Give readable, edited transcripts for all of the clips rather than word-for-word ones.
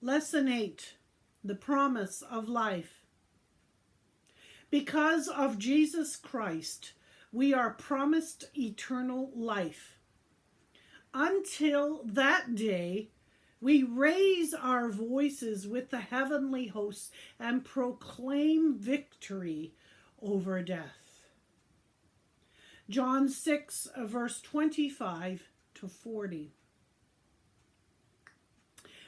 Lesson 8, the promise of life. Because of Jesus Christ, we are promised eternal life. Until that day, we raise our voices with the heavenly hosts and proclaim victory over death. John 6, verse 25 to 40.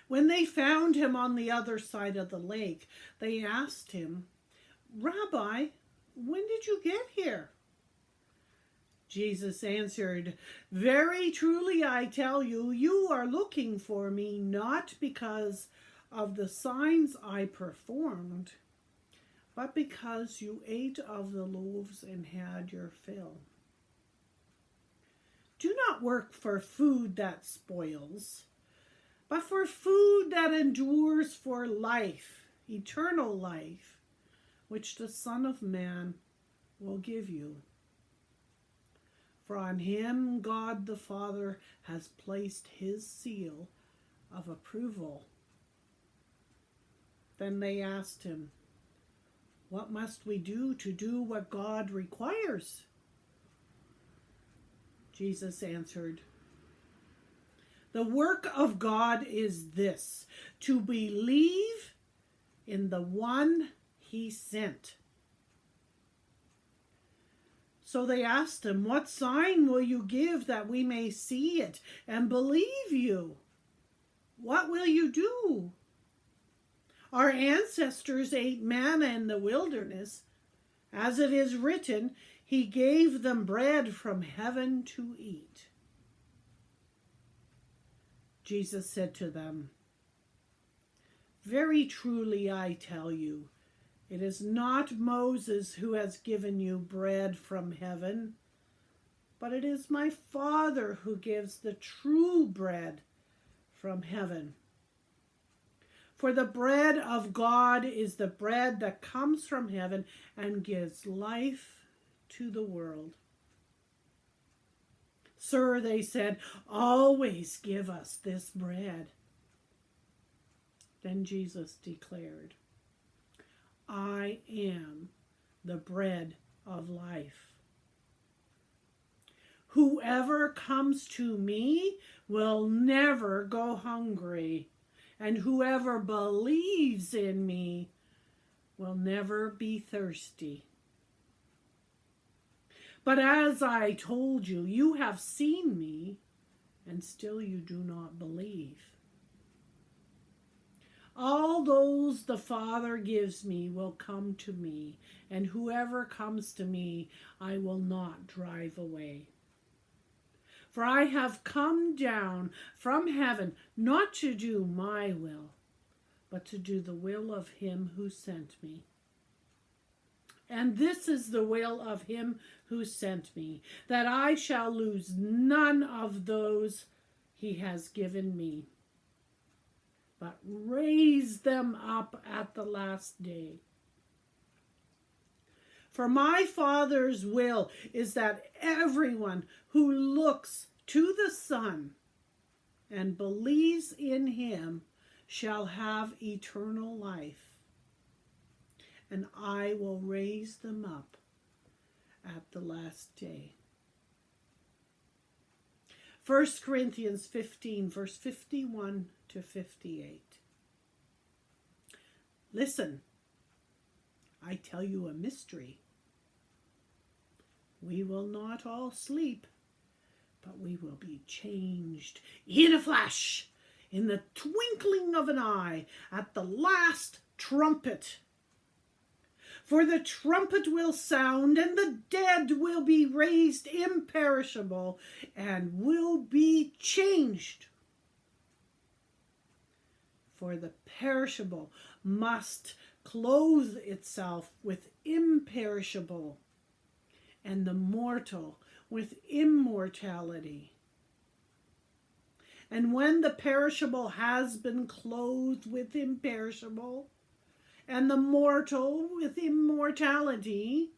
When they found him on the other side of the lake, they asked him, "Rabbi, when did you get here?" Jesus answered, "Very truly I tell you, you are looking for me not because of the signs I performed, but because you ate of the loaves and had your fill. Do not work for food that spoils, but for food that endures for life, eternal life, which the Son of Man will give you. For on him God the Father has placed his seal of approval." Then they asked him, "What must we do to do what God requires?" Jesus answered, "The work of God is this, to believe in the one he sent." So they asked him, "What sign will you give that we may see it and believe you? What will you do? Our ancestors ate manna in the wilderness. As it is written, he gave them bread from heaven to eat." Jesus said to them, "Very truly I tell you, it is not Moses who has given you bread from heaven, but it is my Father who gives the true bread from heaven. For the bread of God is the bread that comes from heaven and gives life to the world." "Sir," they said, "always give us this bread." Then Jesus declared, "I am the bread of life. Whoever comes to me will never go hungry, and whoever believes in me will never be thirsty. But as I told you, you have seen me, and still you do not believe. All those the Father gives me will come to me, and whoever comes to me I will not drive away. For I have come down from heaven not to do my will, but to do the will of him who sent me. And this is the will of him who sent me, that I shall lose none of those he has given me, but raise them up at the last day. For my Father's will is that everyone who looks to the Son and believes in him shall have eternal life, and I will raise them up at the last day." 1 Corinthians 15, verse 51 to 58. "Listen, I tell you a mystery. We will not all sleep, but we will be changed in a flash, in the twinkling of an eye, at the last trumpet. For the trumpet will sound, and the dead will be raised imperishable, and will be changed. For the perishable must clothe itself with imperishable, and the mortal with immortality. And when the perishable has been clothed with imperishable, and the mortal with immortality,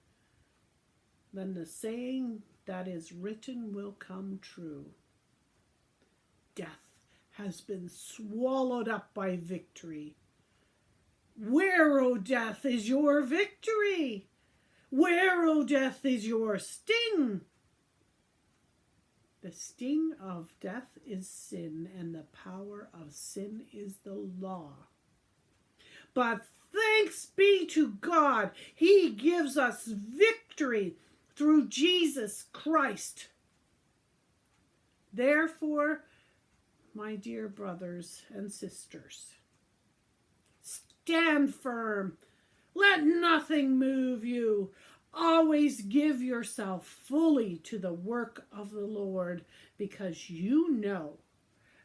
then the saying that is written will come true: Death has been swallowed up by victory. Where, O death, is your victory? Where, O death, is your sting? The sting of death is sin, and the power of sin is the law. But thanks be to God, He gives us victory through Jesus Christ. Therefore, my dear brothers and sisters, stand firm. Let nothing move you. Always give yourself fully to the work of the Lord, because you know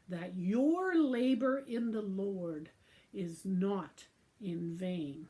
that your labor in the Lord is not in vain.